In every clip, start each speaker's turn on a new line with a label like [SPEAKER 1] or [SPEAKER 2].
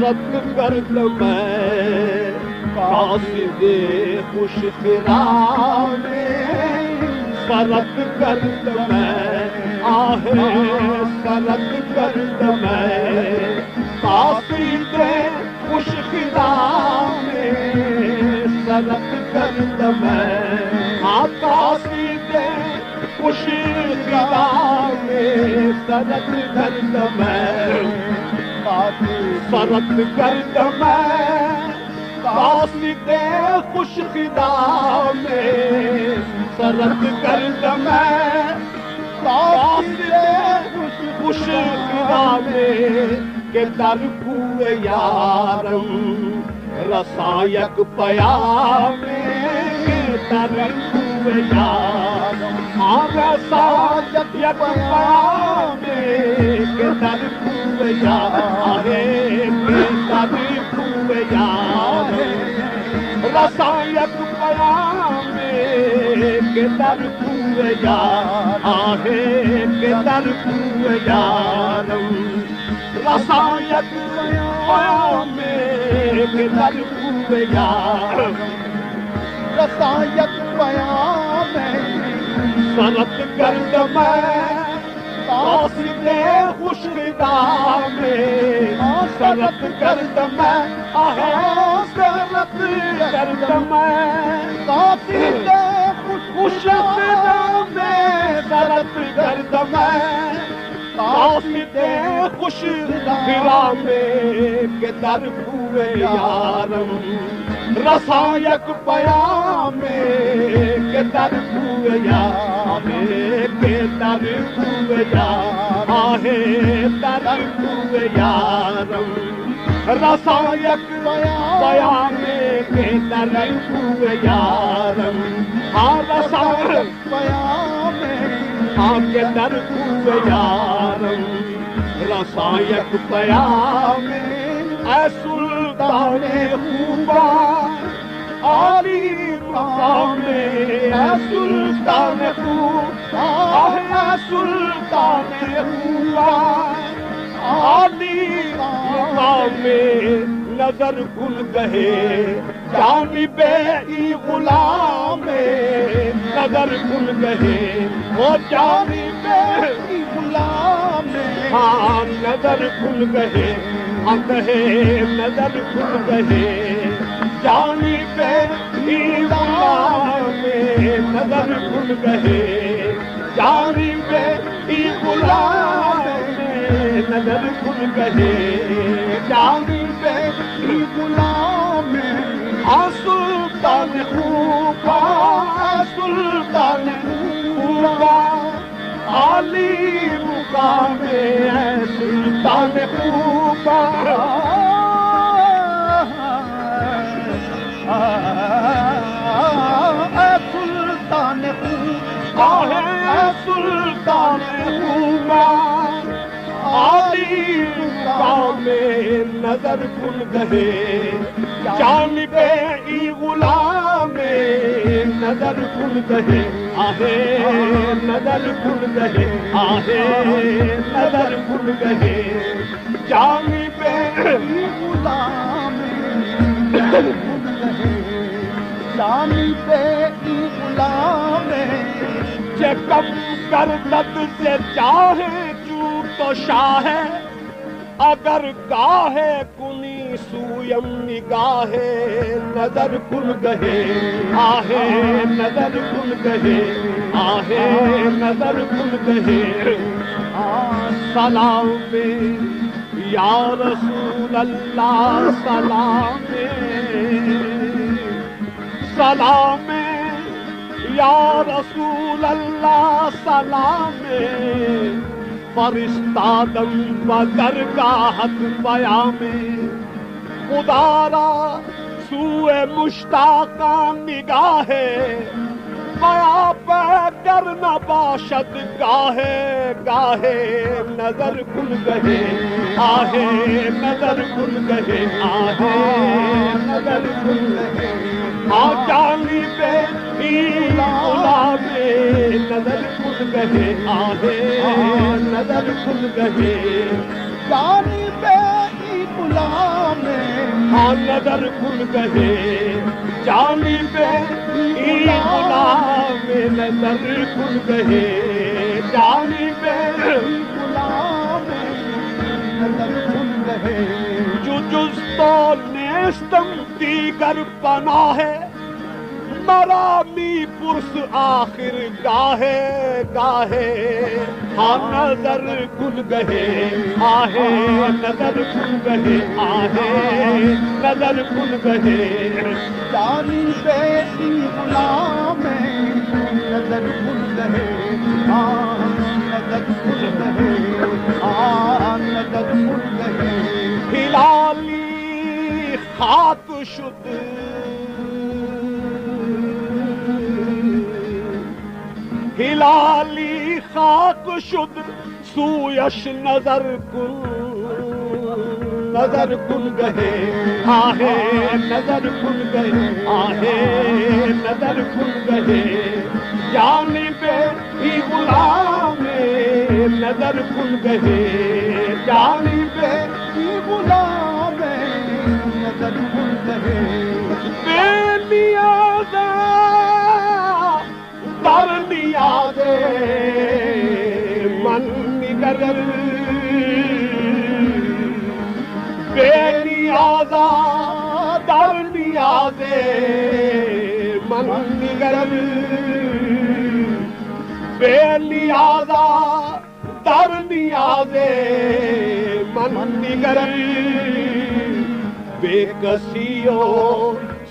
[SPEAKER 1] سرد کرد میں قاصد خوش خرام سرد کرد میں آہ سرد کرد میں قاصد خوش خرام سرد کرد میں قاصد خوش خرام سرد کرد میں سرد کرد میں قاصد خوش خدام سرد کرد میں قاصد خوش خدام کہ در کوئے یارم رسایک پیام کہ در کوئے یارم رسایک پیام کہ در کوئے یارم کہ در کوئے یارم رسایک پیام کہ در کوئے یارم کہ در کوئے یارم رسایک پیام کہ در کوئے یارم رسایک پیام سرد کرد میں قاصد خوش خدام سرد کرد میں سرد کرد میں قاصد خوش خدام سرد کرد میں قاصد خوش خرام کہ در کوئے یارم رسایک پیام کہ در کوئے یارم کہ در کوئے یارم در کوئے یارم رسایک پیام کہ در کوئے یارم رسایک پیام کہ در کوئے یارم رسایک پیام اے سلطان خوبان عالی مقام اے سلطان خوبان اے سلطان خوبان عالی مقام نظر کن گہے جانب ای غلام نظر کن گہے وہ جانب ای غلام ہاں نظر کن گہے ہم کہے نظر کن گہے جانب ای غلام نظر کن گہے جانب ای غلام نظر کن گہے جانب ای غلام سلطان خوبا سلطان خوبا عالی مقام ہے سلطان خوبا سلطان خوبا سلطان خوبا عالی مقام نظر کن گہے جانب ای غلام نظر کن گہے نظر کن گہے نظر کن گہے جانب ای غلام نظر کن گہے جانب ای غلام چہ کم کردت سے چاہے تو شاہ اگر گاہے کنی سویم نگاہ نظر کن گہے نظر کن گہے نظر کن گہے سلام یا رسول اللہ سلام سلام یا رسول اللہ سلام فرستادم و درگاہت پیام خدا را سوئے مشتاقان نگاہ میا پہ گر نہ باشد گاہے گاہے نظر کن گہے نظر کن گہے نظر کن گہے جانی پہ غلام نظر کن گہے نظر کن گہے جانی پہ غلام ہاں نظر کھل گئے جانی پہ غلام نظر کھل گئے جانی پہ
[SPEAKER 2] غلام نظر کھل گئے
[SPEAKER 1] جو جز تو نیستم دیگر پناہ ہے مرامی پرس آخر گاہے گاہے ہاں نظر کھل گئے آہے نظر کھل گئے آہے نظر کھل گئے
[SPEAKER 2] جانی بیٹی غلام نظر کھل گئے نظر کھل گئے نظر کھل گئے
[SPEAKER 1] ہلالی خاک شد ہلالی خاک شد سویش نظر کھل گئے آہے نظر کھل گئے آہے نظر کھل گئے جانب ہی غلام نظر کھل گئے جانب
[SPEAKER 2] ہی غلام نظر کھل گئے
[SPEAKER 1] بے نیازاں در نیاز من نگر بے نیازاں در نیاز من نگر بے نیازاں در نیاز من نگر بے کسیو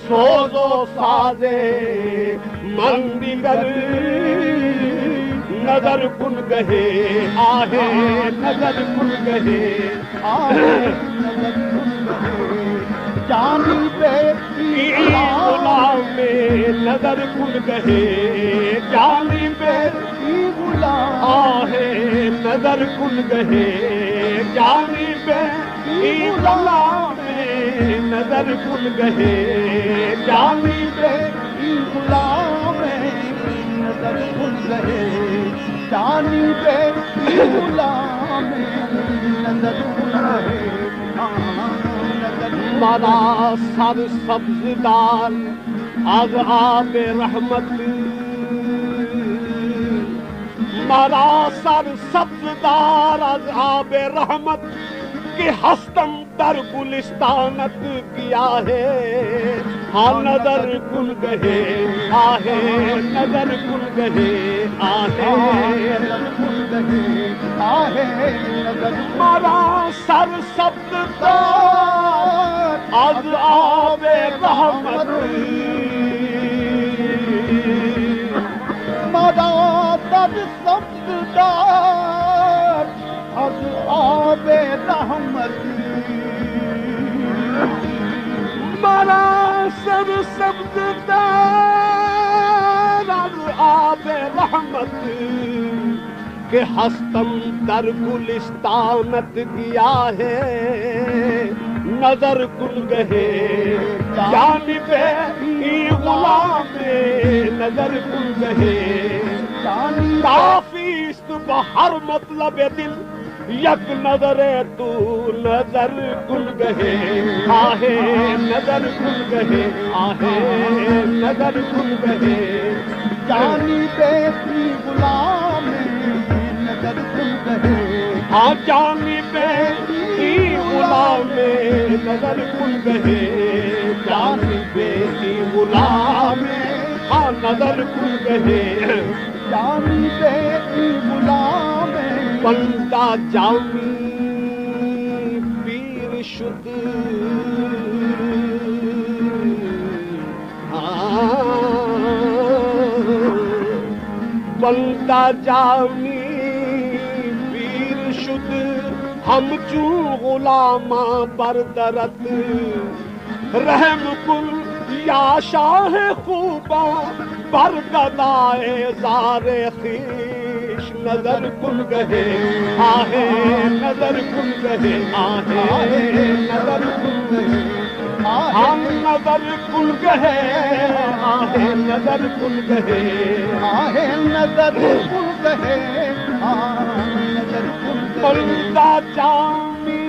[SPEAKER 1] سوز و ساز من نگر نظر کھل گئے آہے نظر کھل گئے
[SPEAKER 2] نظر کھل گئے جانی بیٹی
[SPEAKER 1] غلام نظر کھل گئے جانی بیٹی
[SPEAKER 2] غلام
[SPEAKER 1] آہے نظر کھل گئے جانی بیٹی غلام نظر کھل گئے جانی بیٹی
[SPEAKER 2] غلام نظر کھل گئے جانی بیٹی غلام نظر کھل گئے
[SPEAKER 1] مانا سر سبزدار از آب رحمت مانا سر سبزدار از آب رحمت کہ ہستم در گلستانت کیا ہے ہاں نظر کھل گئے آہے نظر کھل گئے آہے
[SPEAKER 2] نظر کھل گئے آہے نظر
[SPEAKER 1] مارا سر سبزدار از آب رحمت
[SPEAKER 2] مادا در سبزدار از آب رحمت
[SPEAKER 1] مارا سر سبزدار از آب رحمت کہ ہستم در گلستانت گیا ہے نظر کھل گئے جانب ہی غلام نظر کھل گئے کافی است بہر مطلب دل یک نظر تو نظر کھل گئے آہے نظر کھل گئے آہے نظر کھل گئے
[SPEAKER 2] جانی بیٹی غلام نظر کھل گئے
[SPEAKER 1] ہاں جانی بیٹی غلام نظر کھل گئے جانی بیٹی غلام ہاں نظر کھل گئے
[SPEAKER 2] جانی بیٹی غلام
[SPEAKER 1] بندہ جامی پیر شد بندہ جامی پیر شد ہم چون غلاما بردرت رحم کن یا شاہ خوبا بر گدائے زار خیش نظر کھل گئے آہے نظر کھل گئے آہے نظر کھل گئے ہم نظر کھل گئے آہے نظر کھل گئے
[SPEAKER 2] آہے نظر کھل گئے نظر کھل گئے
[SPEAKER 1] بندہ جامی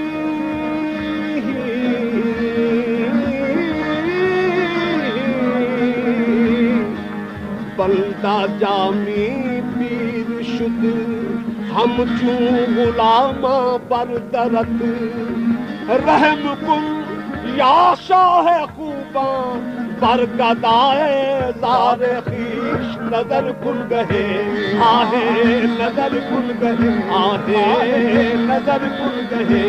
[SPEAKER 1] بندہ جامی پیر شد ہم چوں غلامہ بردرت رحم کن یا شاہ خوباں برگدائے زار خیش نظر کن گہے آہے نظر کن گہے آہے نظر کن گہے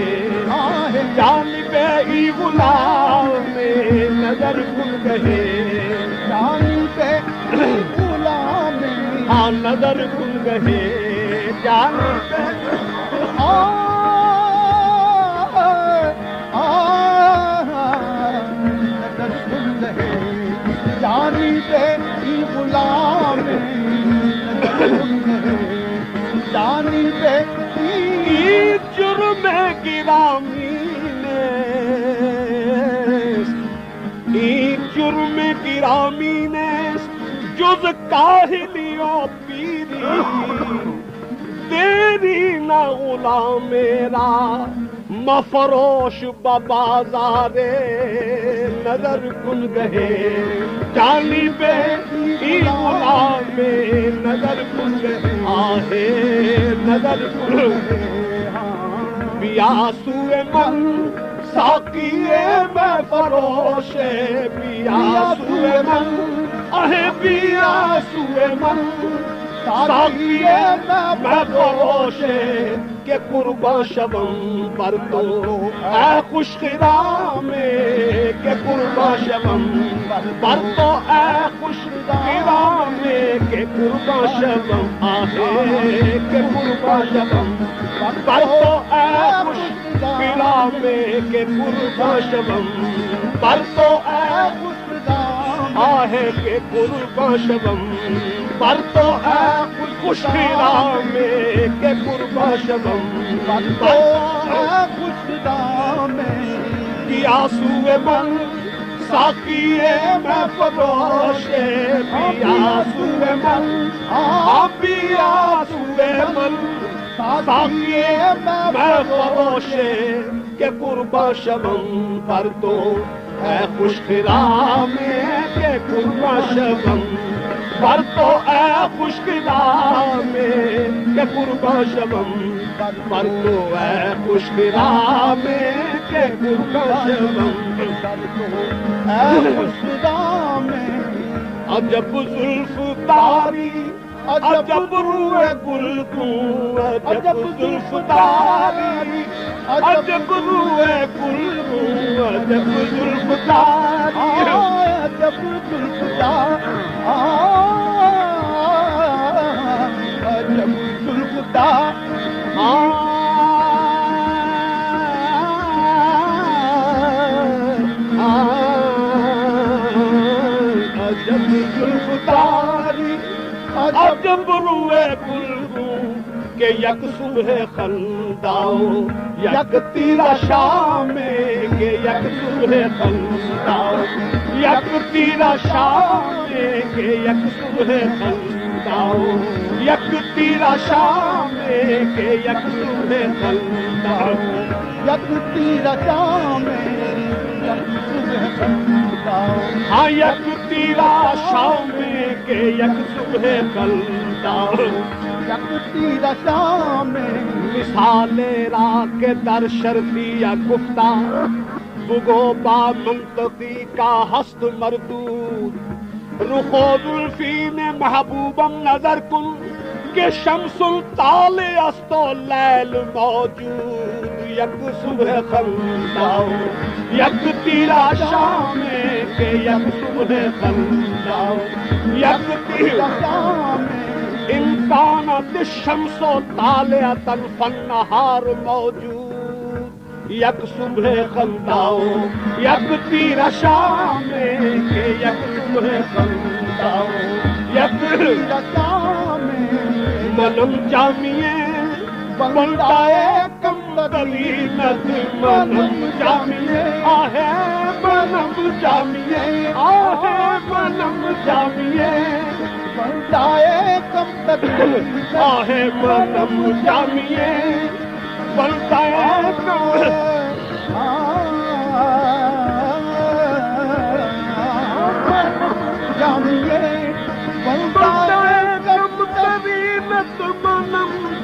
[SPEAKER 1] آہے جانب ای غلام میں نظر کن گہے
[SPEAKER 2] جانب غلام
[SPEAKER 1] ہاں نظر کن گہے جانب
[SPEAKER 2] جانب ای غلام جانب
[SPEAKER 1] ای جرم گرامی نیست ای جرم گرامی نیست جز کاہلی و پیری تیری نہ غلام میرا مفروش ببازار نظر کن گہے جانب ای غلام نظر کن گہے آہے نظر کن گہے بیاسوئے من ساقیے میں فروش بیاسوئے من آہے بیاسوئے من ساقیے میں فروش کہ قربان شوم پر تو اے خوش خرام کہ قربان شوم پر تو اے خوش خرام کہ قربان شوم آہے کہ قربان شوم پر تو اے خوش خرام کہ قربان شوم پر تو اے خوش آہے کہ قربان شوم پر تو اے خوش خرام کہ قربان شوم پر تو اے خوش خرام بیاسوئے من ساقیے میں فروش بیاسوئے من ہاں بیاسوئے من ساقیے میں فروش کہ قربان شوم پر تو اے خوش خرام کہ قربان شوم پر تو اے خوش خرام کہ قربان شوم پر تو اے خوش خرام کہ قربان شوم
[SPEAKER 2] اے خوش خرام
[SPEAKER 1] عجب زلف داری عجب روئے گل کو عجب زلف داری عجب روئے گل کو عجب زلف داری
[SPEAKER 2] عجب زلف داری عجب زلف داری
[SPEAKER 1] عجب زلف داری عجب روئے گل کو کہ یک صبح خنداؤ یک تیرا شام کہ یک صبح خنداؤ یک تیرا شام کہ یک صبح خنداؤ یک تیرا شام کہ یک صبح خنداؤ
[SPEAKER 2] یک تیرا شام
[SPEAKER 1] ہاں یک تیرا شام کے یک صبح خنداؤ
[SPEAKER 2] یک تیرا شام
[SPEAKER 1] مثال را کے در شرطیہ گفتہ بگو با منطقی کا ہست مردود رخ و زلفین محبوبم نظر کن کہ شمس الطالع است و لیل موجود یک صبح خنداؤ یک تیرا شام کے یک صبح خنداؤ یک تیرا شام ان کانت الشمس طالعة فالنہار موجود یک صبح خنداؤ یک تیرا شام کے یک صبح خنداؤ یک تیرا شام منم جامیے بندائے کم دلینت منم جامیے آہے منم جامیے آہے منم جامیے
[SPEAKER 2] بندائے کم دلینت
[SPEAKER 1] آہے منم جامیے بندائے کم
[SPEAKER 2] جامیے بندائے